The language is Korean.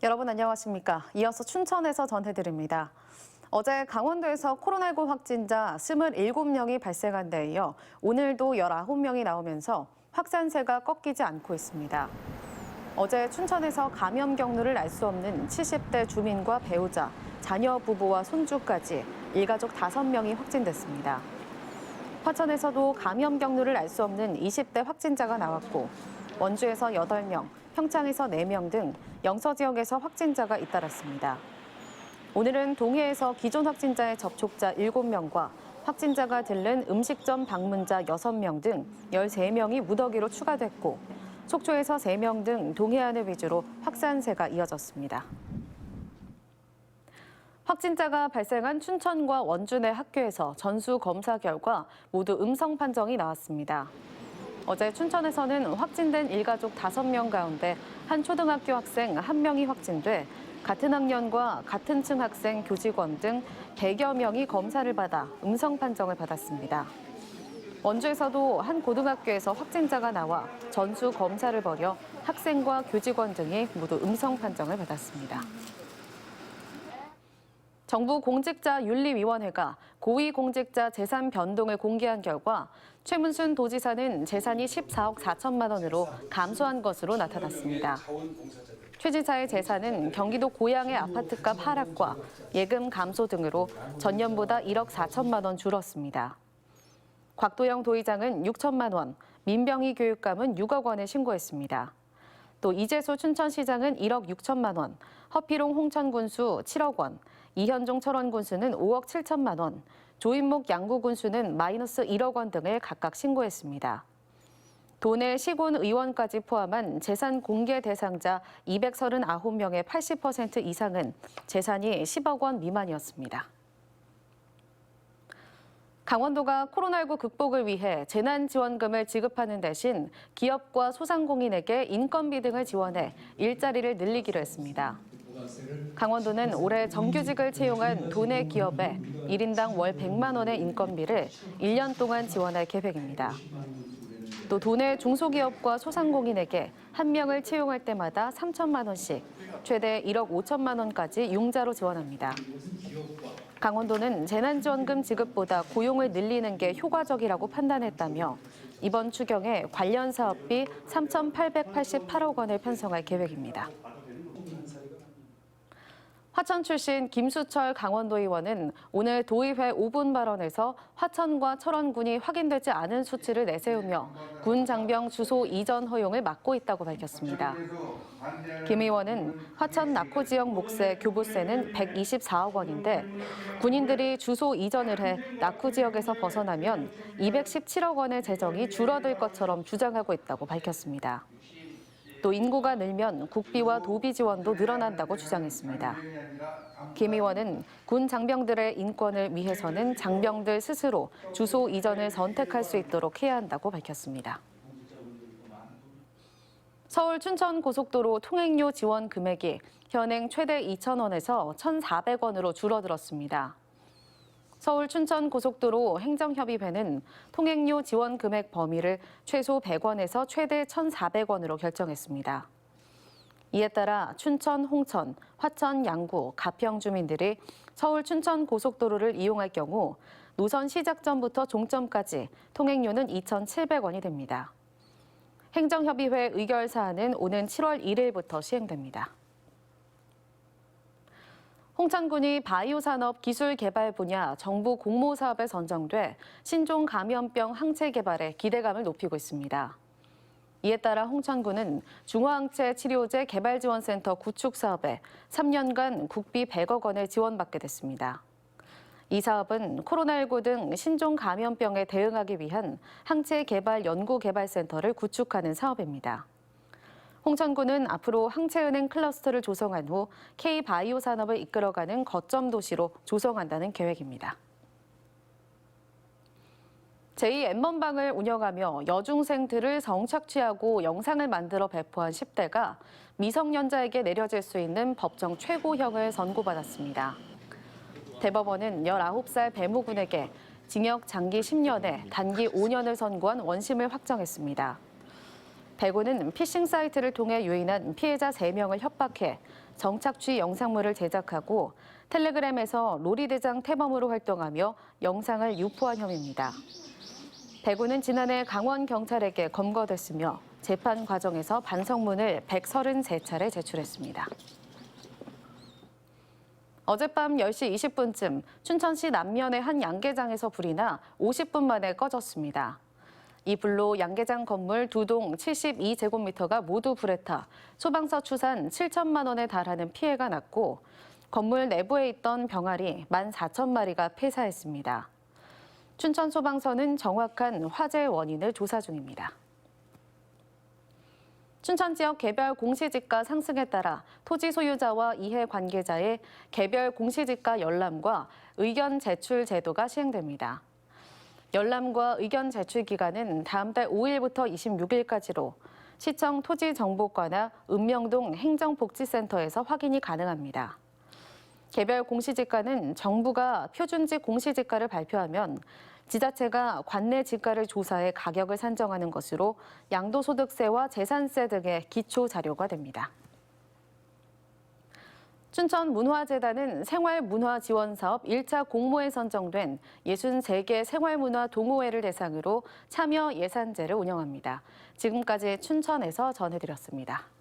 여러분 안녕하십니까? 이어서 춘천에서 전해드립니다. 어제 강원도에서 코로나19 확진자 27명이 발생한 데 이어 오늘도 19명이 나오면서 확산세가 꺾이지 않고 있습니다. 어제 춘천에서 감염 경로를 알 수 없는 70대 주민과 배우자, 자녀 부부와 손주까지 일가족 5명이 확진됐습니다. 화천에서도 감염 경로를 알 수 없는 20대 확진자가 나왔고 원주에서 8명, 평창에서 4명 등 영서 지역에서 확진자가 잇따랐습니다. 오늘은 동해에서 기존 확진자의 접촉자 7명과 확진자가 들른 음식점 방문자 6명 등 13명이 무더기로 추가됐고 속초에서 3명 등 동해안을 위주로 확산세가 이어졌습니다. 확진자가 발생한 춘천과 원주 내 학교에서 전수 검사 결과 모두 음성 판정이 나왔습니다. 어제 춘천에서는 확진된 일가족 5명 가운데 한 초등학교 학생 1명이 확진돼 같은 학년과 같은 층 학생, 교직원 등 100여 명이 검사를 받아 음성 판정을 받았습니다. 원주에서도 한 고등학교에서 확진자가 나와 전수 검사를 벌여 학생과 교직원 등이 모두 음성 판정을 받았습니다. 정부 공직자윤리위원회가 고위공직자 재산 변동을 공개한 결과 최문순 도지사는 재산이 14억 4천만 원으로 감소한 것으로 나타났습니다. 최 지사의 재산은 경기도 고양의 아파트값 하락과 예금 감소 등으로 전년보다 1억 4천만 원 줄었습니다. 곽도영 도의장은 6천만 원, 민병희 교육감은 6억 원을 신고했습니다. 또 이재수 춘천시장은 1억 6천만 원, 허피롱 홍천군수 7억 원, 이현종 철원군수는 5억 7천만 원, 조인목 양구군수는 마이너스 1억 원 등을 각각 신고했습니다. 도내 시군 의원까지 포함한 재산 공개 대상자 239명의 80% 이상은 재산이 10억 원 미만이었습니다. 강원도가 코로나19 극복을 위해 재난지원금을 지급하는 대신 기업과 소상공인에게 인건비 등을 지원해 일자리를 늘리기로 했습니다. 강원도는 올해 정규직을 채용한 도내 기업에 1인당 월 100만 원의 인건비를 1년 동안 지원할 계획입니다. 또 도내 중소기업과 소상공인에게 1명을 채용할 때마다 3천만 원씩, 최대 1억 5천만 원까지 융자로 지원합니다. 강원도는 재난지원금 지급보다 고용을 늘리는 게 효과적이라고 판단했다며 이번 추경에 관련 사업비 3,888억 원을 편성할 계획입니다. 화천 출신 김수철 강원도 의원은 오늘 도의회 5분 발언에서 화천과 철원군이 확인되지 않은 수치를 내세우며 군 장병 주소 이전 허용을 막고 있다고 밝혔습니다. 김 의원은 화천 낙후 지역 몫의 교부세는 124억 원인데 군인들이 주소 이전을 해 낙후 지역에서 벗어나면 217억 원의 재정이 줄어들 것처럼 주장하고 있다고 밝혔습니다. 또 인구가 늘면 국비와 도비 지원도 늘어난다고 주장했습니다. 김 의원은 군 장병들의 인권을 위해서는 장병들 스스로 주소 이전을 선택할 수 있도록 해야 한다고 밝혔습니다. 서울 춘천 고속도로 통행료 지원 금액이 현행 최대 2,000원에서 1,400원으로 줄어들었습니다. 서울 춘천 고속도로 행정협의회는 통행료 지원 금액 범위를 최소 100원에서 최대 1,400원으로 결정했습니다. 이에 따라 춘천, 홍천, 화천, 양구, 가평 주민들이 서울 춘천 고속도로를 이용할 경우 노선 시작 전부터 종점까지 통행료는 2,700원이 됩니다. 행정협의회 의결 사안은 오는 7월 1일부터 시행됩니다. 홍천군이 바이오산업 기술 개발 분야 정부 공모 사업에 선정돼 신종 감염병 항체 개발에 기대감을 높이고 있습니다. 이에 따라 홍천군은 중화항체 치료제 개발지원센터 구축 사업에 3년간 국비 100억 원을 지원받게 됐습니다. 이 사업은 코로나19 등 신종 감염병에 대응하기 위한 항체 개발 연구개발센터를 구축하는 사업입니다. 홍천군은 앞으로 항체은행 클러스터를 조성한 후 K바이오 산업을 이끌어가는 거점 도시로 조성한다는 계획입니다. 제2N번방을 운영하며 여중생들을 성착취하고 영상을 만들어 배포한 10대가 미성년자에게 내려질 수 있는 법정 최고형을 선고받았습니다. 대법원은 19살 배무군에게 징역 장기 10년에 단기 5년을 선고한 원심을 확정했습니다. 배구는 피싱 사이트를 통해 유인한 피해자 3명을 협박해 정착취 영상물을 제작하고 텔레그램에서 로리대장 태범으로 활동하며 영상을 유포한 혐의입니다. 배구는 지난해 강원경찰에게 검거됐으며 재판 과정에서 반성문을 133차례 제출했습니다. 어젯밤 10시 20분쯤 춘천시 남면의 한 양계장에서 불이 나 50분 만에 꺼졌습니다. 이 불로 양계장 건물 2동 72제곱미터가 모두 불에 타 소방서 추산 7천만 원에 달하는 피해가 났고 건물 내부에 있던 병아리 14,000마리가 폐사했습니다. 춘천소방서는 정확한 화재 원인을 조사 중입니다. 춘천 지역 개별 공시지가 상승에 따라 토지 소유자와 이해 관계자의 개별 공시지가 열람과 의견 제출 제도가 시행됩니다. 열람과 의견 제출 기간은 다음 달 5일부터 26일까지로 시청 토지정보과나 읍명동 행정복지센터에서 확인이 가능합니다. 개별 공시지가는 정부가 표준지 공시지가를 발표하면 지자체가 관내 지가를 조사해 가격을 산정하는 것으로 양도소득세와 재산세 등의 기초 자료가 됩니다. 춘천문화재단은 생활문화지원사업 1차 공모에 선정된 63개 생활문화 동호회를 대상으로 참여 예산제를 운영합니다. 지금까지 춘천에서 전해드렸습니다.